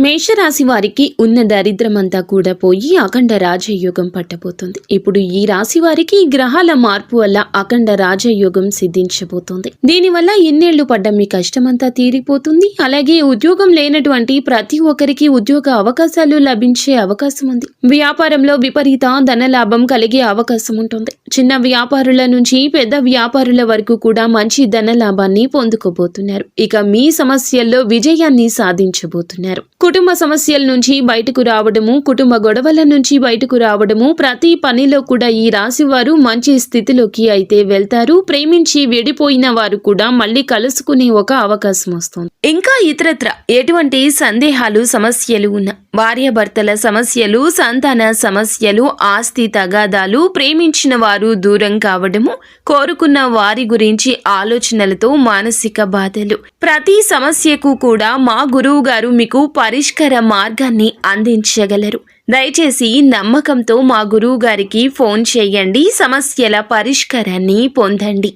మేషరాశి వారికి ఉన్న దరిద్రమంతా కూడా పోయి అఖండ రాజయోగం పట్టబోతుంది. ఇప్పుడు ఈ రాశి వారికి గ్రహాల మార్పు వల్ల అఖండ రాజయోగం సిద్ధించబోతుంది. దీనివల్ల ఇన్నేళ్లు పడ్డ మీ కష్టమంతా తీరిపోతుంది. అలాగే ఉద్యోగం లేనటువంటి ప్రతి ఒక్కరికి ఉద్యోగ అవకాశాలు లభించే అవకాశం ఉంది. వ్యాపారంలో విపరీత ధనలాభం కలిగే అవకాశం ఉంటుంది. చిన్న వ్యాపారుల నుంచి పెద్ద వ్యాపారుల వరకు కూడా మంచి ధనలాభాన్ని పొందుకోబోతున్నారు. ఇక మీ సమస్యల్లో విజయాన్ని సాధించబోతున్నారు. కుటుంబ సమస్యల నుంచి బయటకు రావడము, కుటుంబ గొడవల నుంచి బయటకు రావడము, ప్రతి పనిలో కూడా ఈ రాశి వారు మంచి స్థితిలోకి అయితే వెళ్తారు. ప్రేమించి విడిపోయిన వారు కూడా మళ్ళీ కలుసుకునే ఒక అవకాశం వస్తుంది. ఇంకా ఇతరత్ర ఎటువంటి సందేహాలు సమస్యలు ఉన్న భార్యాభర్తల సమస్యలు, సంతాన సమస్యలు, ఆస్తి తగాదాలు, ప్రేమించిన వారు దూరం కావడము, కోరుకున్న వారి గురించి ఆలోచనలతో మానసిక బాధలు, ప్రతి సమస్యకు కూడా మా గురువు గారు మీకు పరిష్కార మార్గాన్ని అందించగలరు. దయచేసి నమ్మకంతో మా గురువు గారికి ఫోన్ చేయండి. సమస్యల పరిష్కారాన్ని పొందండి.